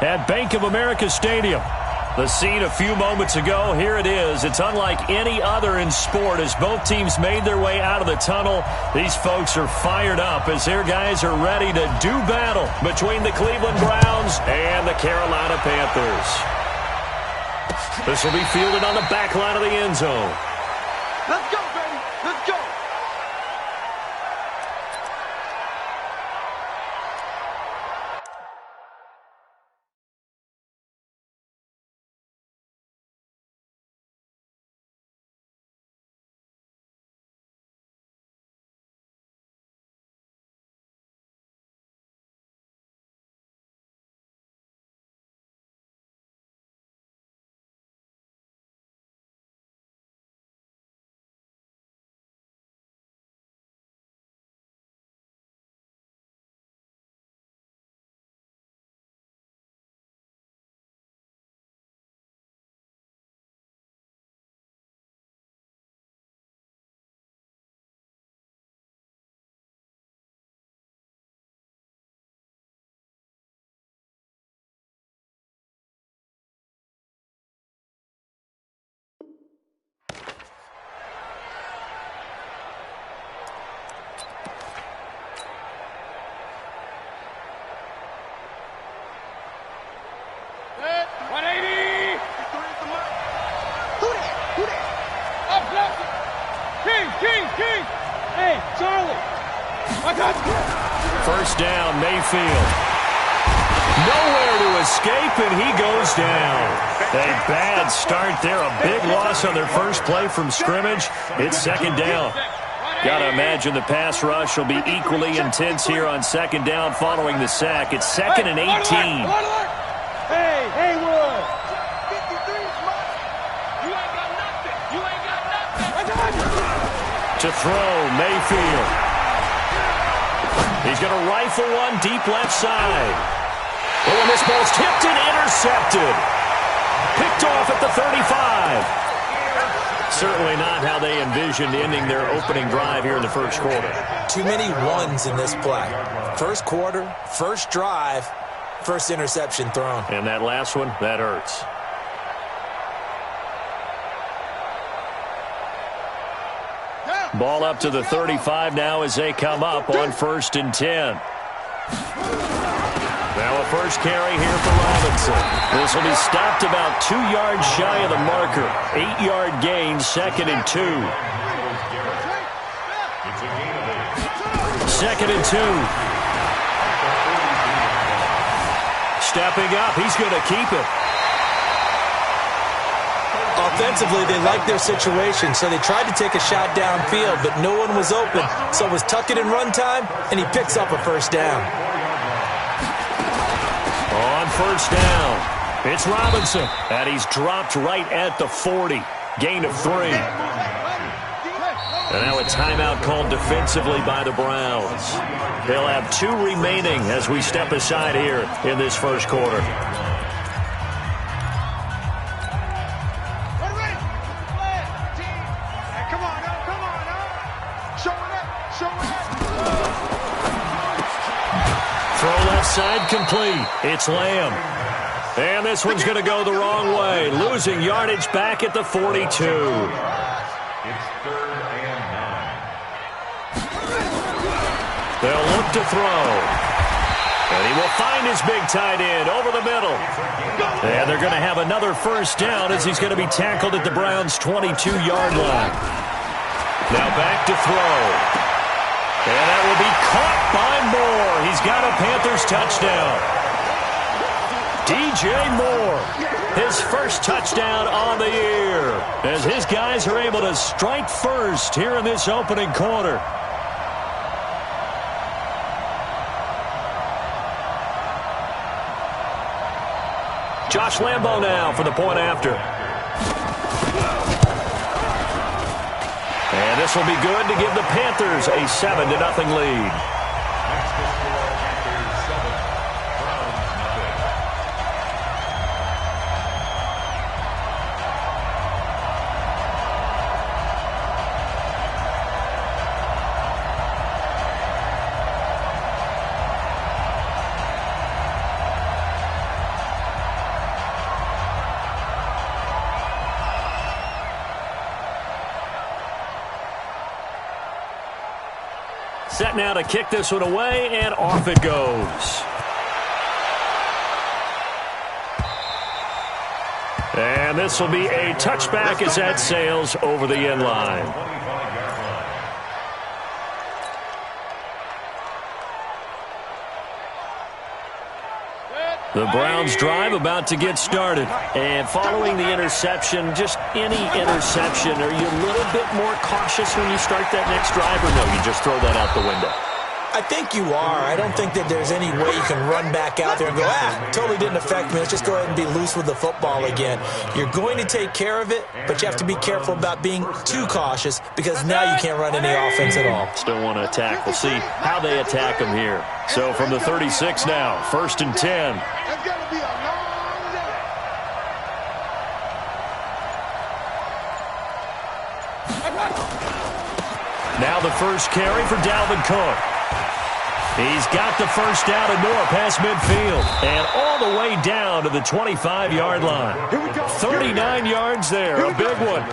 at Bank of America Stadium. The scene a few moments ago, here it is. It's unlike any other in sport as both teams made their way out of the tunnel. These folks are fired up as their guys are ready to do battle between the Cleveland Browns and the Carolina Panthers. This will be fielded on the back line of the end zone. Let's go, baby. Let's go. Hey, Charlie! I got you! First down, Mayfield. Nowhere to escape, and he goes down. A bad start there. A big loss on their first play from scrimmage. It's second down. Got to imagine the pass rush will be equally intense here on second down following the sack. It's second and 18. Hey, Haywood! You ain't got nothing. You ain't got nothing. I got you! To throw, Mayfield. He's going to rifle one deep left side. Oh, and this ball's tipped and intercepted. Picked off at the 35. Certainly not how they envisioned ending their opening drive here in the first quarter. Too many ones in this play. First quarter, first drive, first interception thrown. And that last one, that hurts. Ball up to the 35 now as they come up on 1st and 10. Now a first carry here for Robinson. This will be stopped about 2 yards shy of the marker. 8-yard gain, 2nd and 2. 2nd and 2. Stepping up, he's going to keep it. Offensively, they liked their situation, so they tried to take a shot downfield, but no one was open. So it was tuck it and run time, and he picks up a first down. On first down, it's Robinson, and he's dropped right at the 40. Gain of 3. And now a timeout called defensively by the Browns. They'll have 2 remaining as we step aside here in this first quarter. Side complete. It's Lamb. And this one's going to go the wrong way. Losing yardage back at the 42. It's 3rd and 9. They'll look to throw. And he will find his big tight end over the middle. And they're going to have another first down as he's going to be tackled at the Browns' 22-yard line. Now back to throw. And that will be caught by Moore. He's got a Panthers touchdown. DJ Moore, his first touchdown on the year, as his guys are able to strike first here in this opening quarter. Josh Lambo now for the point after. And this will be good to give the Panthers a 7-0 lead. Set now to kick this one away, and off it goes. And this will be a touchback as that sails over the end line. The Browns drive about to get started. And following the interception, just any interception, are you a little bit more cautious when you start that next drive, or no, you just throw that out the window? I think you are. I don't think that there's any way you can run back out there and go, totally didn't affect me. Let's just go ahead and be loose with the football again. You're going to take care of it, but you have to be careful about being too cautious because now you can't run any offense at all. Still want to attack. We'll see how they attack them here. So from the 36 now, 1st and 10. It's going to be a long day. Now the first carry for Dalvin Cook. He's got the first down and more past midfield. And all the way down to the 25-yard line. 39 yards there, a big one.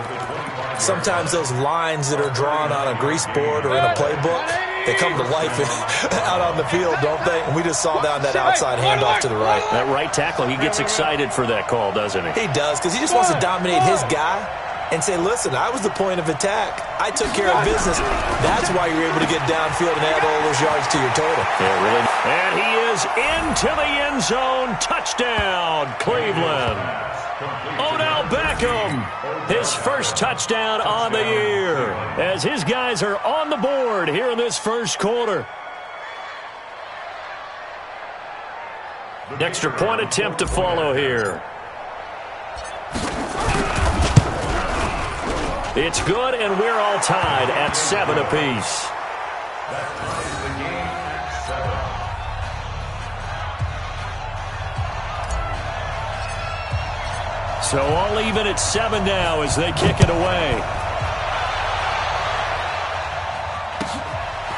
Sometimes those lines that are drawn on a grease board or in a playbook, they come to life out on the field, don't they? And we just saw that outside handoff to the right. That right tackle, he gets excited for that call, doesn't he? He does, because he just wants to dominate his guy and say, listen, I was the point of attack. I took care of business. That's why you're able to get downfield and add all those yards to your total. Yeah, really. And he is into the end zone. Touchdown, Cleveland. Odell Beckham, his first touchdown on the year, as his guys are on the board here in this first quarter. Extra point attempt to follow here. It's good, and we're all tied at 7 apiece. So all even at 7 now as they kick it away.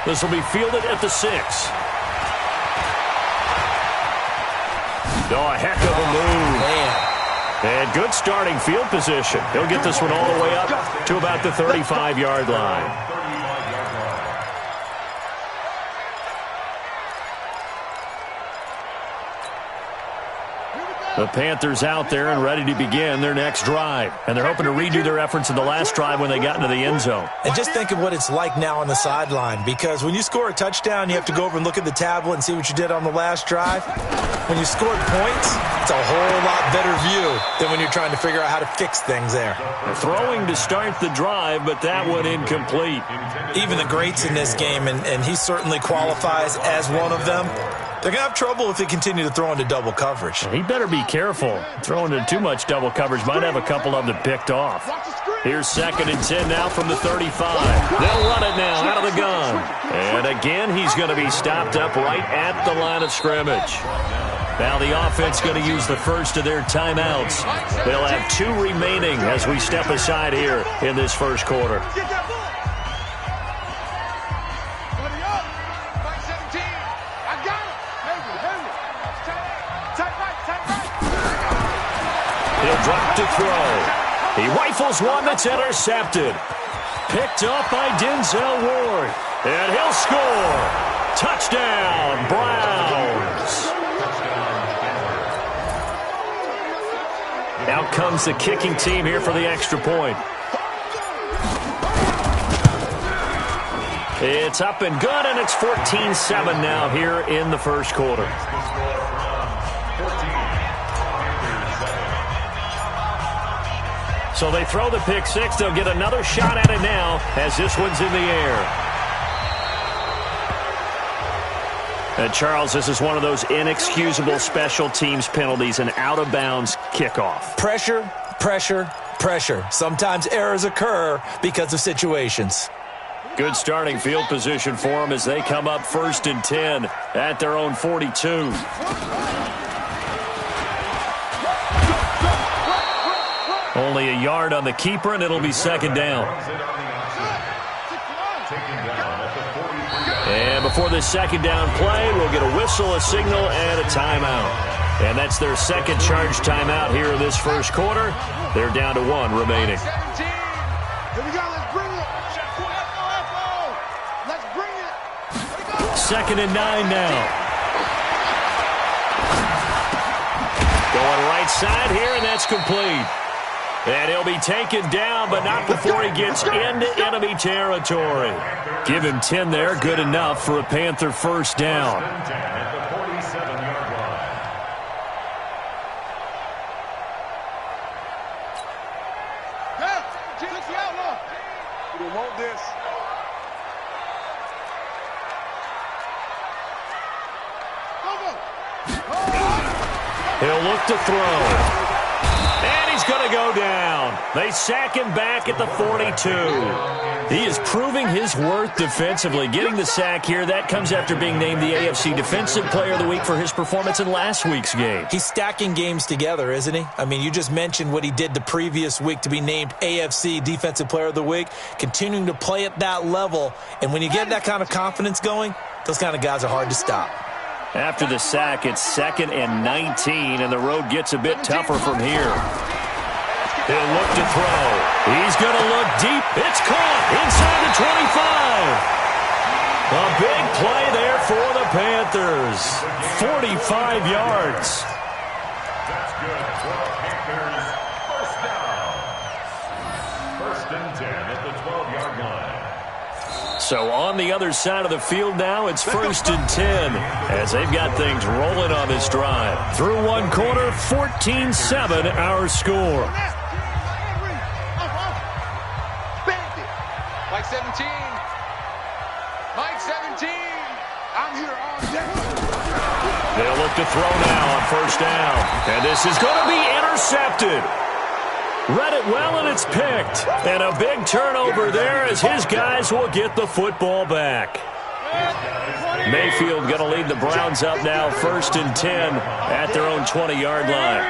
This will be fielded at the 6. Oh, a heck of a move. Man. And good starting field position. He'll get this one all the way up to about the 35-yard line. The Panthers out there and ready to begin their next drive. And they're hoping to redo their efforts in the last drive when they got into the end zone. And just think of what it's like now on the sideline, because when you score a touchdown, you have to go over and look at the tablet and see what you did on the last drive. When you scored points, it's a whole lot better view than when you're trying to figure out how to fix things there. Throwing to start the drive, but that one incomplete. Even the greats in this game, and he certainly qualifies as one of them, they're going to have trouble if they continue to throw into double coverage. He better be careful. Throwing into too much double coverage might have a couple of them picked off. Here's 2nd and 10 now from the 35. They'll run it now out of the gun. And again, he's going to be stopped up right at the line of scrimmage. Now the offense going to use the first of their timeouts. They'll have 2 remaining as we step aside here in this first quarter. He'll drop to throw. He rifles one that's intercepted. Picked up by Denzel Ward. And he'll score. Touchdown, Browns. Out comes the kicking team here for the extra point. It's up and good, and it's 14-7 now here in the first quarter. So they throw the pick 6. They'll get another shot at it now as this one's in the air. And Charles, this is one of those inexcusable special teams penalties, an out-of-bounds kickoff. Pressure, pressure, pressure. Sometimes errors occur because of situations. Good starting field position for them as they come up 1st and 10 at their own 42. Only a yard on the keeper, and it'll be 2nd down. And before this 2nd down play, we'll get a whistle, a signal, and a timeout. And that's their 2nd charge timeout here in this first quarter. They're down to 1 remaining. Here we go. Let's bring it. Let's bring it. 2nd and 9 now. Going right side here, and that's complete. And he'll be taken down, but not before he gets into enemy territory. Give him 10 there, good enough for a Panther first down. At the 47-yard line. We want this. He'll look to throw. And he's going to go down. They sack him back at the 42. He is proving his worth defensively. Getting the sack here, that comes after being named the AFC Defensive Player of the Week for his performance in last week's game. He's stacking games together, isn't he? I mean, you just mentioned what he did the previous week to be named AFC Defensive Player of the Week, continuing to play at that level. And when you get that kind of confidence going, those kind of guys are hard to stop. After the sack, it's 2nd and 19, and the road gets a bit tougher from here. He'll look to throw. He's going to look deep. It's caught inside the 25. A big play there for the Panthers. 45 yards. That's good for the Panthers. First down. 1st and 10 at the 12-yard line. So on the other side of the field now, it's 1st and 10 as they've got things rolling on this drive. Through one quarter, 14-7 our score. Mike 17. Mike 17. I'm here all day. They'll look to throw now on 1st down. And this is going to be intercepted. Read it well, and it's picked. And a big turnover there as his guys will get the football back. Mayfield going to lead the Browns up now, 1st and 10 at their own 20-yard line.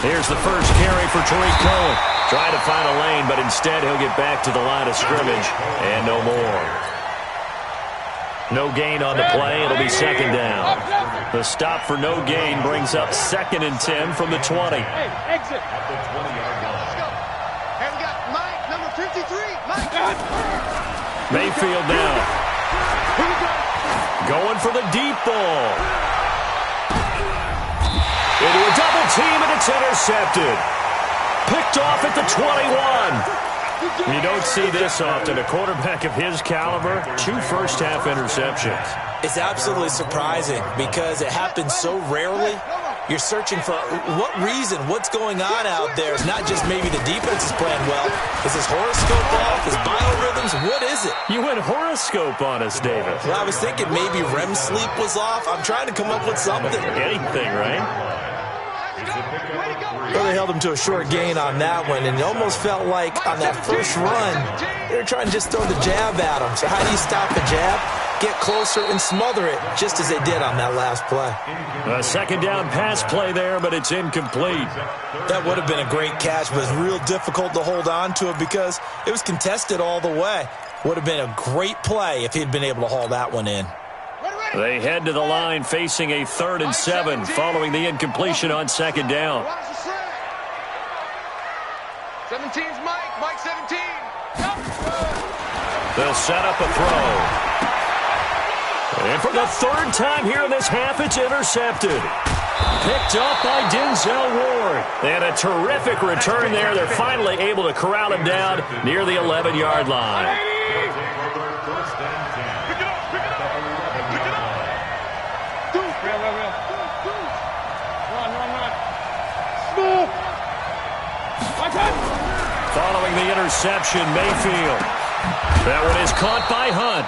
Here's the first carry for Tariq Cohen. Trying to find a lane, but instead he'll get back to the line of scrimmage and no more. No gain on the play. It'll be 2nd down. The stop for no gain brings up 2nd and 10 from the 20. Hey, exit. At the 20-yard line. And we got Mike, number 53. Mike. Mayfield now. Going for the deep ball. Into a double team, and it's intercepted. Picked off at the 21. You don't see this often. A quarterback of his caliber, 2 first-half interceptions. It's absolutely surprising because it happens so rarely. You're searching for what reason, what's going on out there. It's not just maybe the defense is playing well. Is his horoscope off? His biorhythms? What is it? You went horoscope on us, David. Well, I was thinking maybe REM sleep was off. I'm trying to come up with something. Anything, right? Well, they held him to a short gain on that one, and it almost felt like on that first run, they were trying to just throw the jab at him. So how do you stop a jab? Get closer and smother it, just as they did on that last play. A 2nd down pass play there, but it's incomplete. That would have been a great catch, but it's real difficult to hold on to it because it was contested all the way. Would have been a great play if he'd been able to haul that one in. They head to the line facing a 3rd and 7 following the incompletion on 2nd down. 17's Mike. Mike 17. They'll set up a throw. And for the 3rd time here in this half, it's intercepted. Picked up by Denzel Ward. And a terrific return there. They're finally able to corral him down near the 11-yard line. Following the interception, Mayfield. That one is caught by Hunt.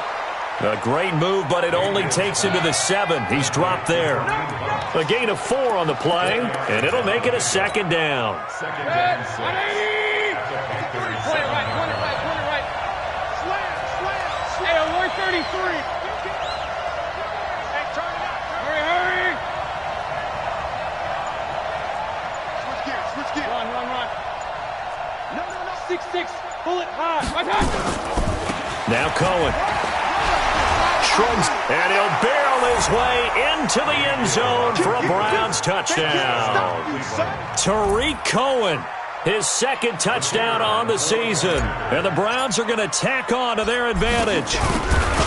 A great move, but it only takes him to the 7. He's dropped there. A gain of 4 on the play, and it'll make it a 2nd down. 2nd down, 6. Point it right. Hey, alert 33. Hey, turn it up. Hurry. Switch gears. Run. No. 6-6. Pull it high. Now Cohen. Shrugs, and he'll barrel his way into the end zone for a Browns touchdown. Tariq Cohen His second touchdown on the season. And the Browns are going to tack on to their advantage.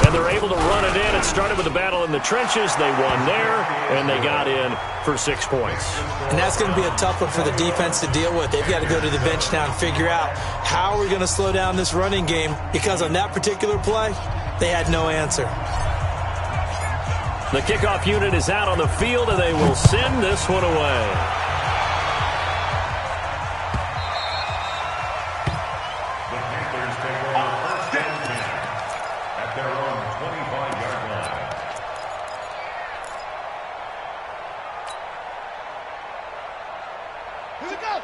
And they're able to run it in. It started with a battle in the trenches. They won there, and they got in for 6 points. And that's going to be a tough one for the defense to deal with. They've got to go to the bench now and figure out how are we going to slow down this running game, because on that particular play, they had no answer. The kickoff unit is out on the field, and they will send this one away.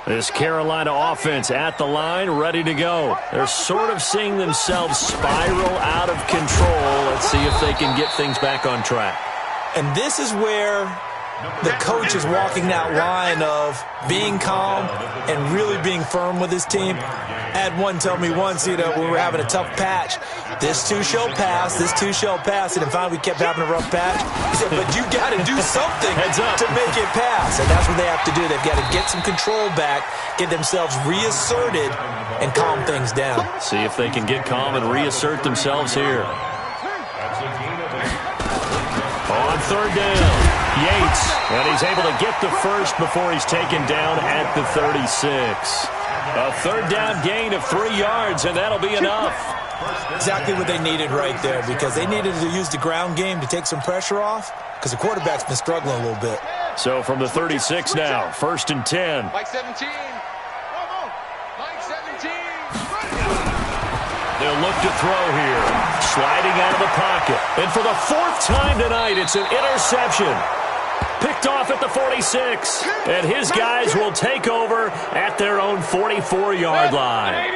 This Carolina offense at the line, ready to go. They're sort of seeing themselves spiral out of control. Let's see if they can get things back on track. And this is where the coach is walking that line of being calm and really being firm with his team. I had one tell me once, we were having a tough patch. This too shall pass, this too shall pass. And finally we kept having a rough patch. He said, but you got to do something to make it pass. And that's what they have to do. They've got to get some control back, get themselves reasserted, and calm things down. See if they can get calm and reassert themselves here. On third down, Yates, and he's able to get the first before he's taken down at the 36. A third down gain of 3 yards, and that'll be enough. Exactly what they needed right there, because they needed to use the ground game to take some pressure off, because the quarterback's been struggling a little bit. So from the 36 now, 1st and 10. Mike 17. Mike 17. They'll look to throw here. Sliding out of the pocket. And for the 4th time tonight, it's an interception. Picked off at the 46. And his guys will take over at their own 44-yard line.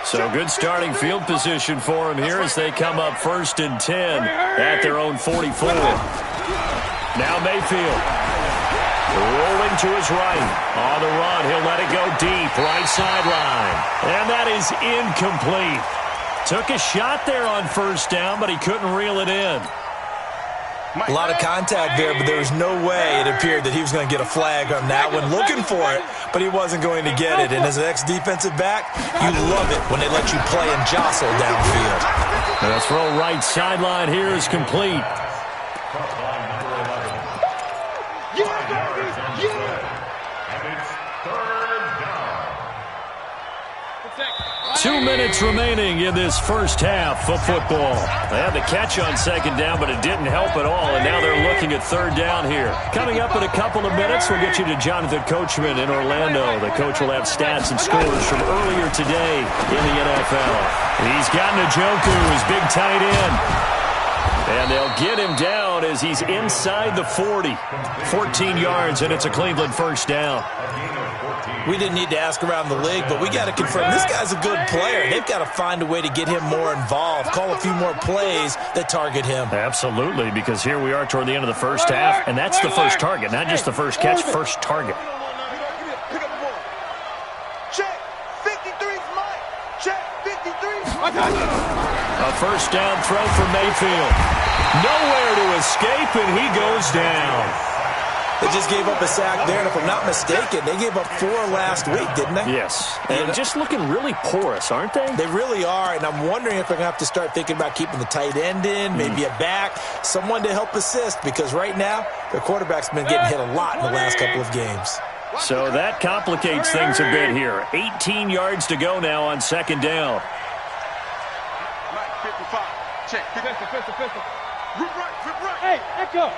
So good starting field position for him here as they come up 1st and 10 at their own 44. Now Mayfield. Rolling to his right. On the run, he'll let it go deep. Right sideline. And that is incomplete. Took a shot there on 1st down, but he couldn't reel it in. A lot of contact there, but there was no way it appeared that he was going to get a flag on that one. Looking for it, but he wasn't going to get it. And as an ex-defensive back, you love it when they let you play and jostle downfield. The throw right sideline here is complete. 2 minutes remaining in this first half of football. They had the catch on 2nd down, but it didn't help at all, and now they're looking at 3rd down here. Coming up in a couple of minutes, we'll get you to Jonathan Coachman in Orlando. The coach will have stats and scores from earlier today in the NFL. He's got Njoku, his big tight end. And they'll get him down as he's inside the 40. 14 yards, and it's a Cleveland 1st down. We didn't need to ask around the league, but we got to confirm this guy's a good player. They've got to find a way to get him more involved, call a few more plays that target him. Absolutely, because here we are toward the end of the first half, and that's the first target, not just the first catch, first target. Check. 53's Mike. Check. 53's Mike. A 1st down throw for Mayfield. Nowhere to escape, and he goes down. They just gave up a sack there, and if I'm not mistaken, they gave up 4 last week, didn't they? Yes. And just looking really porous, aren't they? They really are, and I'm wondering if they're going to have to start thinking about keeping the tight end in, maybe a back, someone to help assist, because right now, their quarterback's been getting hit a lot in the last couple of games. So that complicates things a bit here. 18 yards to go now on 2nd down. 55. Check. Pistol. Rip right. Hey, echo.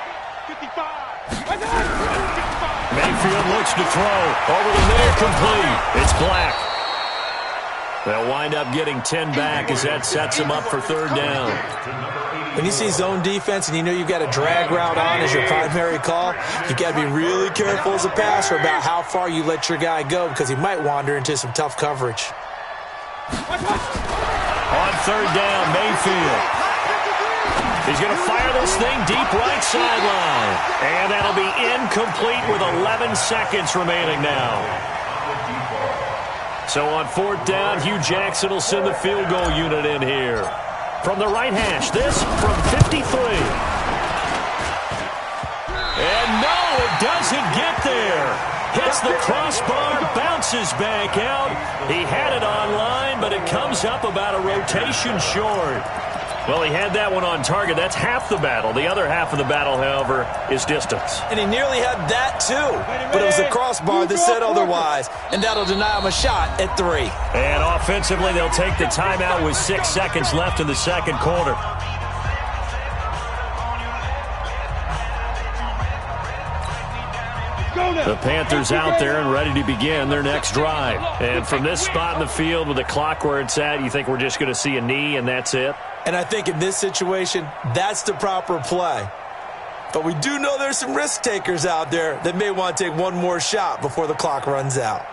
55. Mayfield looks to throw. Over the middle, complete. It's Black. They'll wind up getting 10 back as that sets him up for 3rd down. When you see zone defense and you know you've got a drag route on as your primary call, you've got to be really careful as a passer about how far you let your guy go, because he might wander into some tough coverage. On 3rd down, Mayfield. He's going to fire this thing deep right sideline. And that'll be incomplete with 11 seconds remaining now. So on 4th down, Hugh Jackson will send the field goal unit in here. From the right hash, this from 53. And no, it doesn't get there. Hits the crossbar, bounces back out. He had it online, but it comes up about a rotation short. Well, he had that one on target. That's half the battle. The other half of the battle, however, is distance. And he nearly had that, too. But it was the crossbar that said otherwise, and that'll deny him a shot at 3. And offensively, they'll take the timeout with 6 seconds left in the second quarter. The Panthers out there and ready to begin their next drive. And from this spot in the field with the clock where it's at, you think we're just going to see a knee and that's it? And I think in this situation, that's the proper play. But we do know there's some risk takers out there that may want to take one more shot before the clock runs out.